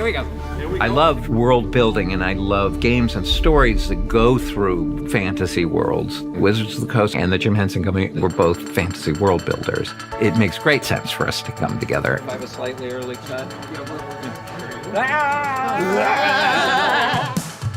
we go. I love world building, and I love games and stories that go through fantasy worlds. Wizards of the Coast and the Jim Henson Company were both fantasy world builders. It makes great sense for us to come together. I have a slightly early cut.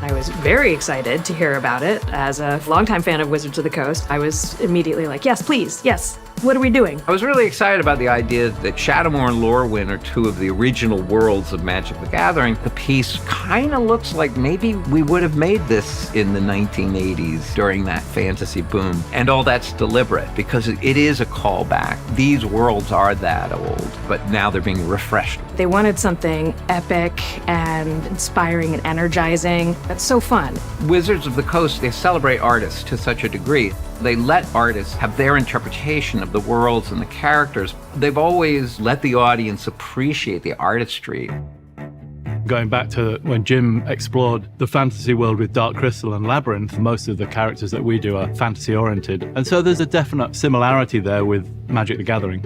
I was very excited to hear about it. As a longtime fan of Wizards of the Coast, I was immediately like, yes, please, yes. What are we doing? I was really excited about the idea that Shadowmoor and Lorwyn are two of the original worlds of Magic the Gathering. The piece kind of looks like maybe we would have made this in the 1980s during that fantasy boom. And all that's deliberate because it is a callback. These worlds are that old, but now they're being refreshed. They wanted something epic and inspiring and energizing. That's so fun. Wizards of the Coast, they celebrate artists to such a degree. They let artists have their interpretation of the worlds and the characters. They've always let the audience appreciate the artistry. Going back to when Jim explored the fantasy world with Dark Crystal and Labyrinth, most of the characters that we do are fantasy-oriented. And so there's a definite similarity there with Magic the Gathering.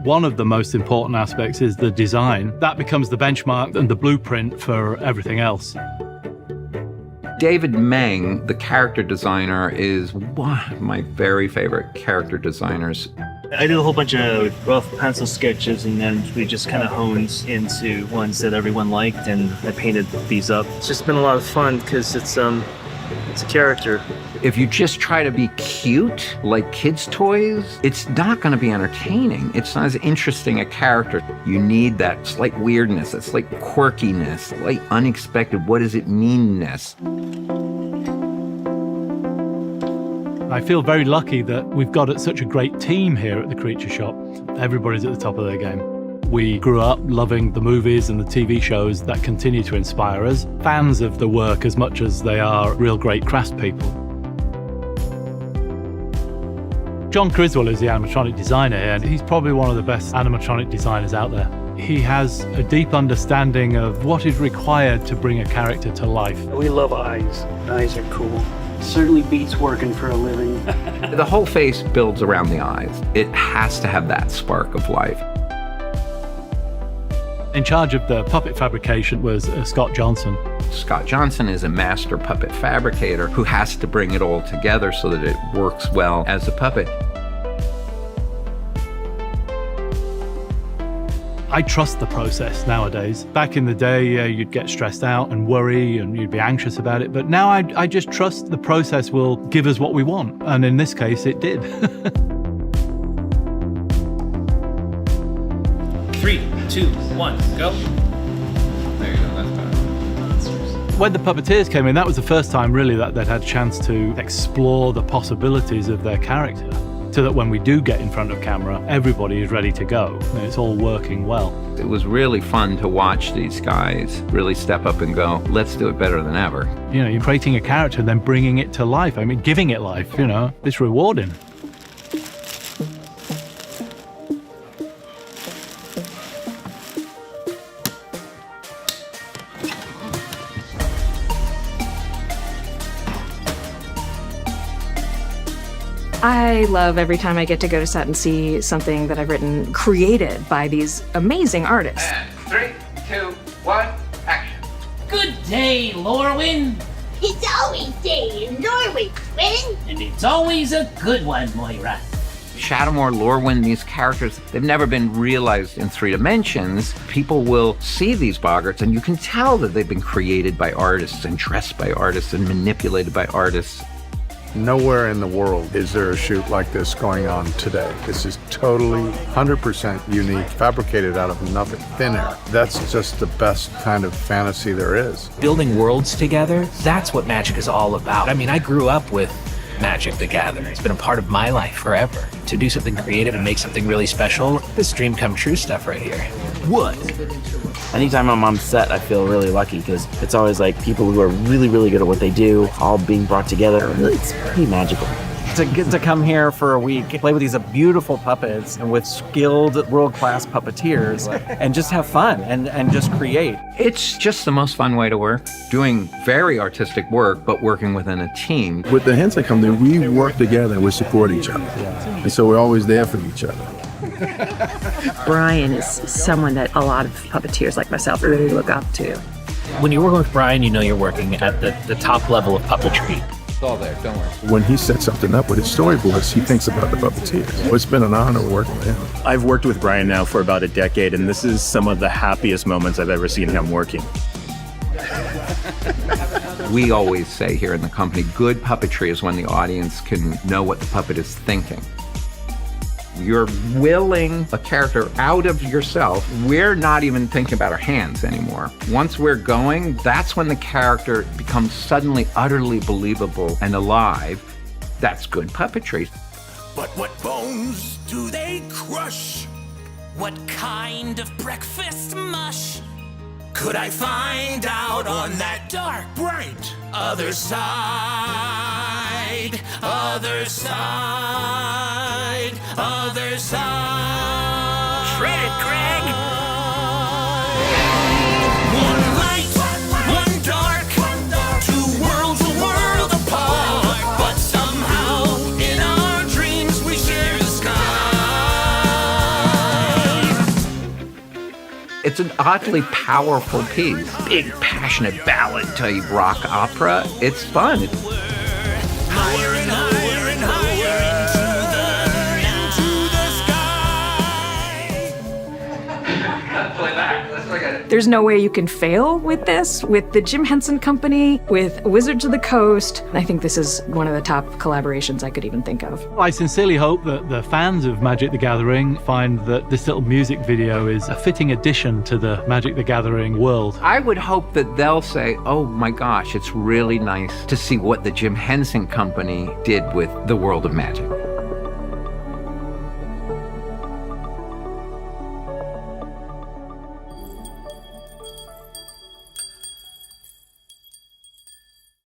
One of the most important aspects is the design. That becomes the benchmark and the blueprint for everything else. David Meng, the character designer, is one of my very favorite character designers. I did a whole bunch of rough pencil sketches, and then we just kind of honed into ones that everyone liked, and I painted these up. It's just been a lot of fun because it's a character. If you just try to be cute, like kids' toys, it's not going to be entertaining. It's not as interesting a character. You need that slight weirdness, that slight quirkiness, slight unexpected, what does it mean-ness. I feel very lucky that we've got such a great team here at the Creature Shop. Everybody's at the top of their game. We grew up loving the movies and the TV shows that continue to inspire us, fans of the work as much as they are real great craftspeople. John Criswell is the animatronic designer here, and he's probably one of the best animatronic designers out there. He has a deep understanding of what is required to bring a character to life. We love eyes. Eyes are cool. Certainly beats working for a living. The whole face builds around the eyes. It has to have that spark of life. In charge of the puppet fabrication was Scott Johnson. Scott Johnson is a master puppet fabricator who has to bring it all together so that it works well as a puppet. I trust the process nowadays. Back in the day, you'd get stressed out and worry and you'd be anxious about it. But now I just trust the process will give us what we want. And in this case, it did. 3, 2, 1, go. There you go, that's better. When the puppeteers came in, that was the first time really that they'd had a chance to explore the possibilities of their character, so that when we do get in front of camera, everybody is ready to go and it's all working well. It was really fun to watch these guys really step up and go, let's do it better than ever. You know, you're creating a character and then bringing it to life. I mean, giving it life, you know, it's rewarding. I love every time I get to go to set and see something that I've written created by these amazing artists. And 3, 2, 1, action. Good day, Lorwyn. It's always day in Norway, friend. And it's always a good one, Moira. Shadowmoor, Lorwyn, these characters, they've never been realized in 3 dimensions. People will see these Boggarts and you can tell that they've been created by artists and dressed by artists and manipulated by artists. Nowhere in the world is there a shoot like this going on today. This is totally 100% unique, fabricated out of nothing, thin air. That's just the best kind of fantasy there is. Building worlds together, that's what Magic is all about. I mean, I grew up with Magic the Gathering. It's been a part of my life forever. To do something creative and make something really special, this dream come true stuff right here. What? Anytime I'm on set, I feel really lucky because it's always like people who are really, really good at what they do, all being brought together. It's pretty magical. To get to come here for a week, play with these beautiful puppets and with skilled world-class puppeteers and just have fun and just create. It's just the most fun way to work. Doing very artistic work, but working within a team. With the Henson Company, we work together and we support each other. And so we're always there for each other. Brian is someone that a lot of puppeteers like myself really look up to. When you're working with Brian, you know you're working at the top level of puppetry. It's all there, don't worry. When he sets something up with his storyboards, he thinks about the puppeteers. It's been an honor working with him. I've worked with Brian now for about a decade, and this is some of the happiest moments I've ever seen him working. We always say here in the company, good puppetry is when the audience can know what the puppet is thinking. You're willing a character out of yourself. We're not even thinking about our hands anymore. Once we're going, that's when the character becomes suddenly utterly believable and alive. That's good puppetry. But what bones do they crush? What kind of breakfast mush could I find out on that dark, bright other side? Other side, other side. Shred it, Greg. One light, one dark, two worlds a world apart. But somehow in our dreams we share the sky. It's an oddly powerful piece. Big, passionate ballad type rock opera. It's fun. Higher and higher and higher into the sky. Play back. Let's look at it. There's no way you can fail with this, with the Jim Henson Company, with Wizards of the Coast. I think this is one of the top collaborations I could even think of. I sincerely hope that the fans of Magic the Gathering find that this little music video is a fitting addition to the Magic the Gathering world. I would hope that they'll say, oh my gosh, it's really nice to see what the Jim Henson Company did with the world of magic.